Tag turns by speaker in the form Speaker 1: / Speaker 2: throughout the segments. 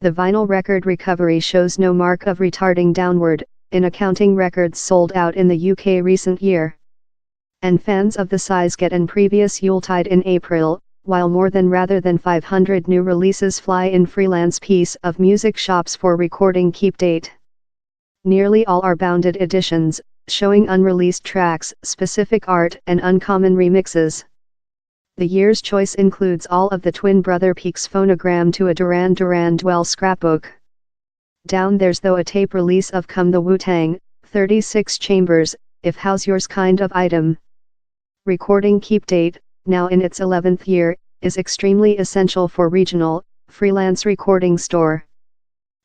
Speaker 1: The vinyl record recovery shows no mark of retarding downward, in accounting records sold out in the UK recent year. And fans of the size get an previous Yuletide in April, while more than rather than 500 new releases fly in freelance piece of music shops for recording keep date. Nearly all are bounded editions, showing unreleased tracks, specific art and uncommon remixes. The year's choice includes all of the twin brother Peaks phonogram to a Duran Duran Dwell scrapbook. Down there's though a tape release of Come the Wu-Tang, 36 chambers, if how's yours kind of item. Recording keep date, now in its 11th year, is extremely essential for regional, freelance recording store.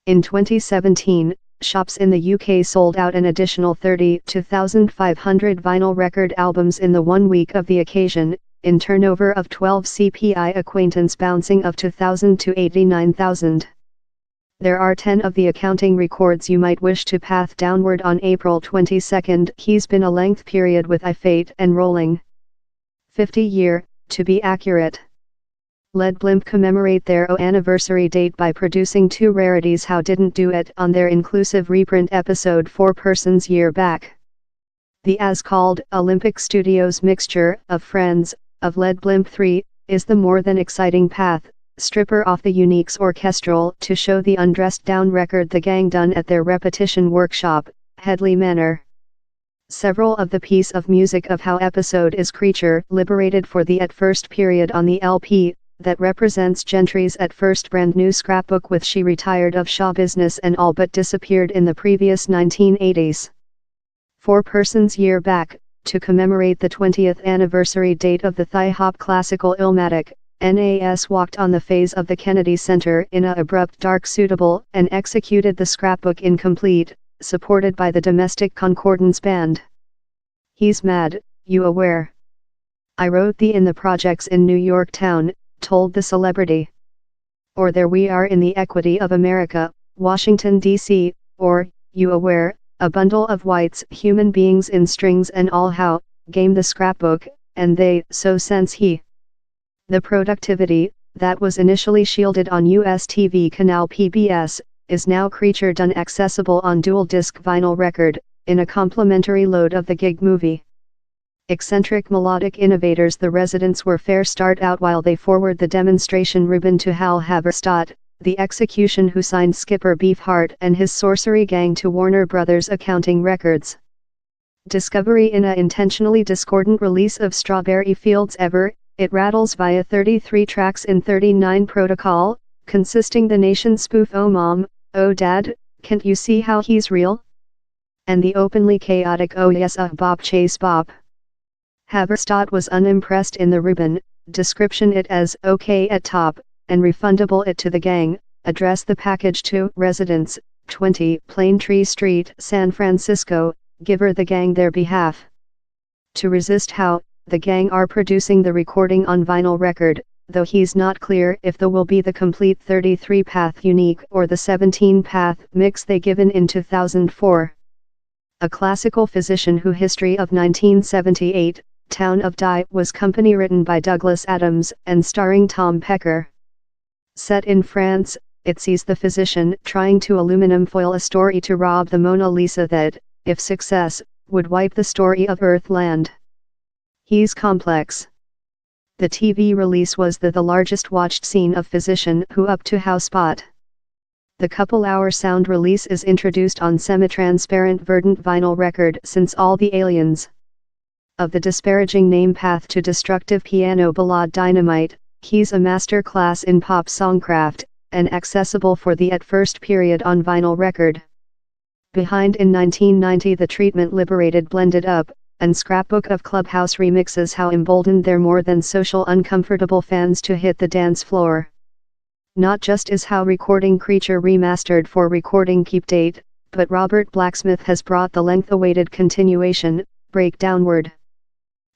Speaker 1: In 2017, shops in the UK sold out an additional 32,500 vinyl record albums in the 1 week of the occasion, in turnover of 12 CPI acquaintance bouncing of 2,000 to 89,000. There are 10 of the accounting records you might wish to path downward on April 22. He's been a length period with I Fate and Rolling 50 year, to be accurate. Led Blimp commemorate their anniversary date by producing 2 rarities How Didn't Do It on their inclusive reprint episode 4 Persons Year Back. The as-called Olympic Studios mixture of Friends, of Led Blimp 3, is the more than exciting path, stripper off the Unique's orchestral to show the undressed down record the gang done at their repetition workshop, Headley Manor. Several of the piece of music of How episode is Creature liberated for the At First period on the LP, that represents Gentry's At First brand new scrapbook with She Retired of Shaw Business and all but disappeared in the previous 1980s. 4 Persons Year Back, to commemorate the 20th anniversary date of the thigh-hop classical Illmatic, NAS walked on the phase of the Kennedy Center in a abrupt dark suitable and executed the scrapbook incomplete, supported by the Domestic Concordance Band. He's mad, you aware? I wrote thee in the projects in New York town, told the celebrity. Or there we are in the equity of America, Washington D.C., or, you aware, a bundle of whites human beings in strings and all how, game the scrapbook, and they, so sense he. The productivity, that was initially shielded on US TV canal PBS, is now Creature done accessible on dual-disc vinyl record, in a complimentary load of the gig movie. Eccentric melodic innovators The Residents were fair start out while they forward the demonstration ribbon to Hal Haverstadt, the execution who signed Skipper Beefheart and his sorcery gang to Warner Brothers Accounting Records. Discovery in a intentionally discordant release of Strawberry Fields Ever, it rattles via 33 tracks in 39 protocol, consisting the nation spoof Oh Mom, Oh Dad, can't you see how he's real? And the openly chaotic Oh Yes Bop Chase Bop. Haverstadt was unimpressed in the ribbon, description it as okay at top, and refundable it to the gang, address the package to Residents, 20 Plane Tree Street, San Francisco, give her the gang their behalf. To resist How, the gang are producing the recording on vinyl record, though he's not clear if the will be the complete 33-path unique or the 17-path mix they given in 2004. A classical physician who history of 1978, Town of Die was company written by Douglas Adams and starring Tom Pecker. Set in France, it sees the physician trying to aluminum foil a story to rob the Mona Lisa that, if success, would wipe the story of Earthland. He's complex. The TV release was the largest watched scene of Physician Who up to How spot. The couple-hour sound release is introduced on semi-transparent verdant vinyl record since All the Aliens. Of the disparaging name Path to Destructive Piano Ballad Dynamite, he's a master class in pop songcraft, and accessible for the At First period on vinyl record. Behind in 1990 The Treatment liberated Blended Up, and scrapbook of Clubhouse remixes How emboldened their more than social uncomfortable fans to hit the dance floor. Not just is How recording Creature remastered for recording keep date, but Robert Blacksmith has brought the length-awaited continuation, Break Downward.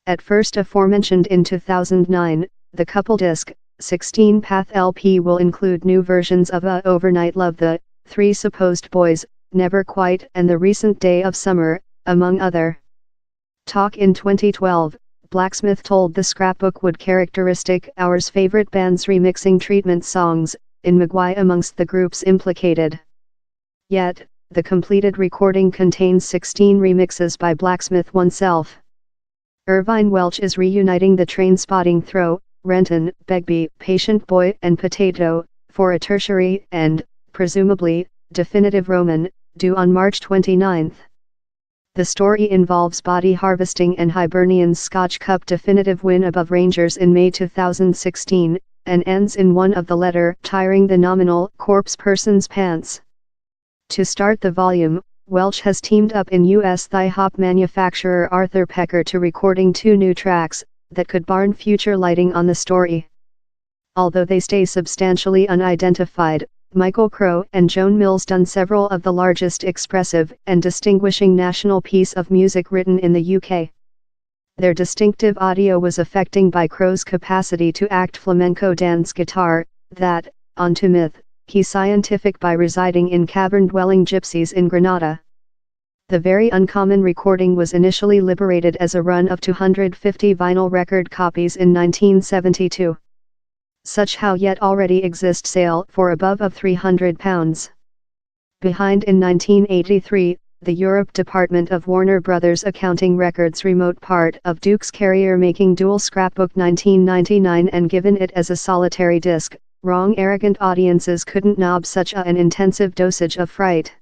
Speaker 1: At first aforementioned in 2009, the couple disc, 16-path LP will include new versions of Overnight Love, The Three Supposed Boys, Never Quite and The Recent Day of Summer, among other. Talk in 2012, Blacksmith told the scrapbook would characteristic Our's favorite bands remixing Treatment songs, in Maguire amongst the groups implicated. Yet, the completed recording contains 16 remixes by Blacksmith oneself. Irvine Welch is reuniting the Trainspotting Throw, Renton, Begbie, Patient Boy and Potato, for a tertiary and, presumably, definitive Roman, due on March 29. The story involves body harvesting and Hibernian's Scotch Cup definitive win above Rangers in May 2016, and ends in one of the letter tiring the nominal corpse person's pants. To start the volume, Welch has teamed up in U.S. thigh-hop manufacturer Arthur Pecker to recording 2 new tracks that could barn future lighting on the story. Although they stay substantially unidentified, Michael Crow and Joan Mills done several of the largest expressive and distinguishing national piece of music written in the UK. Their distinctive audio was affecting by Crow's capacity to act flamenco dance guitar, that, on to myth, he scientific by residing in cavern-dwelling gypsies in Granada. The very uncommon recording was initially liberated as a run of 250 vinyl record copies in 1972. Such how yet already exist sale for above of £300. Behind in 1983, the Europe department of Warner Brothers Accounting Records remote part of Duke's Carrier making dual scrapbook 1999 and given it as a solitary disc. Wrong arrogant audiences couldn't knob such an intensive dosage of fright.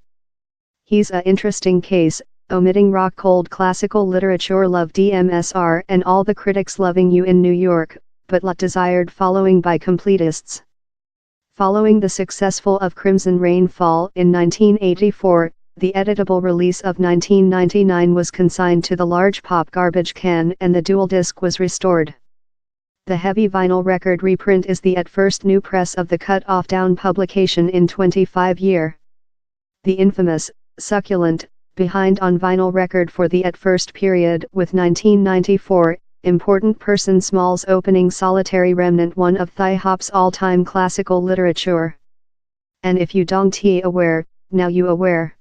Speaker 1: He's a interesting case, omitting rock cold classical literature love DMSR and all the critics loving you in New York, but lot desired following by completists. Following the successful of Crimson Rainfall in 1984, the editable release of 1999 was consigned to the large pop garbage can and the dual disc was restored. The heavy vinyl record reprint is the at first new press of the cut-off down publication in 25 year. The infamous, succulent, behind on vinyl record for the at first period with 1994, Important Person Small's opening solitary remnant one of thigh-hop's all-time classical literature. And if you don't aware, now you aware.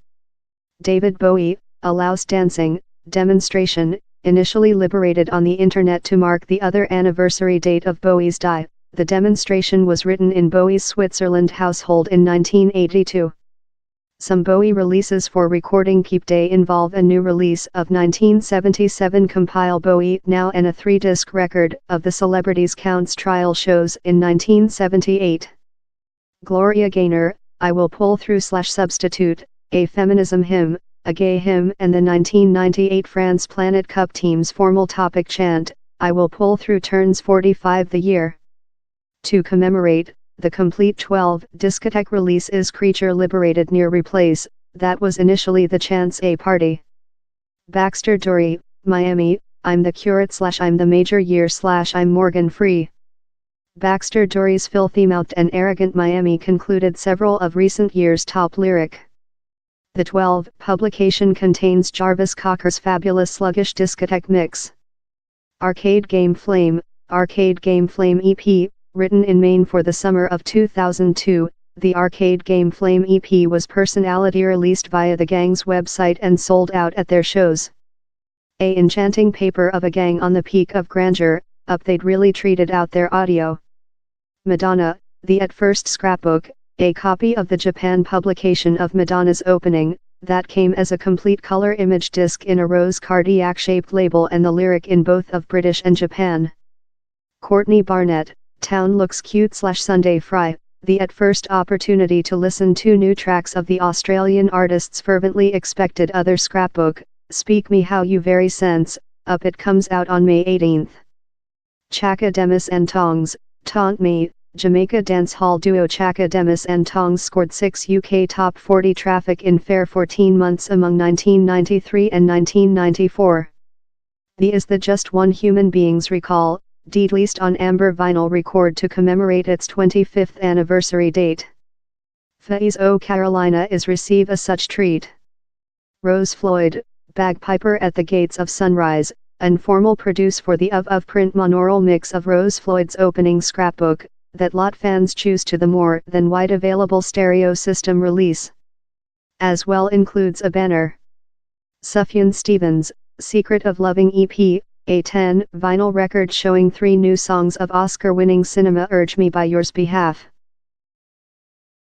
Speaker 1: David Bowie, a louse dancing demonstration, initially liberated on the internet to mark the other anniversary date of Bowie's die. The demonstration was written in Bowie's Switzerland household in 1982. Some Bowie releases for recording Keep Day involve a new release of 1977 compile Bowie Now and a 3-disc record of the Celebrities Counts trial shows in 1978. Gloria Gaynor, I Will Pull Through/Substitute, a feminism hymn, a gay hymn and the 1998 France Planet Cup team's formal topic chant, I Will Pull Through turns 45 the year. To commemorate, the complete 12-discotheque release is Creature Liberated Near Replace, that was initially the Chance A Party. Baxter Dury, Miami, I'm the Curate/I'm the Major Year/I'm Morgan Free. Baxter Dury's filthy-mouthed and arrogant Miami concluded several of recent years' top lyric. The 12 publication contains Jarvis Cocker's fabulous sluggish discotheque mix. Arcade Game Flame EP, written in Maine for the summer of 2002, the Arcade Game Flame EP was personality released via the gang's website and sold out at their shows. A enchanting paper of a gang on the peak of grandeur, up they'd really treated out their audio. Madonna, the At First scrapbook, a copy of the Japan publication of Madonna's opening, that came as a complete color image disc in a rose cardiac-shaped label and the lyric in both of British and Japan. Courtney Barnett, Town Looks Cute/Sunday Fry, the At First opportunity to listen to new tracks of the Australian artist's fervently expected other scrapbook, Speak Me How You Very Sense, up it comes out on May 18. Chaka Demis and Tongs, Taunt Me, Jamaica dancehall duo Chaka Demis and Tongs scored 6 UK top 40 traffic in fair 14 months among 1993 and 1994. The Is the Just One Human Beings Recall, released on Amber Vinyl record to commemorate its 25th anniversary date. Faiz O Carolina is receive a such treat. Rose Floyd, Bagpiper at the Gates of Sunrise, informal produce for the of print monaural mix of Rose Floyd's opening scrapbook, that lot fans choose to the more than wide available stereo system release. As well includes a banner. Sufjan Stevens, Secret of Loving EP, a 10 vinyl record showing 3 new songs of Oscar-winning Cinema Urge Me by Yours Behalf.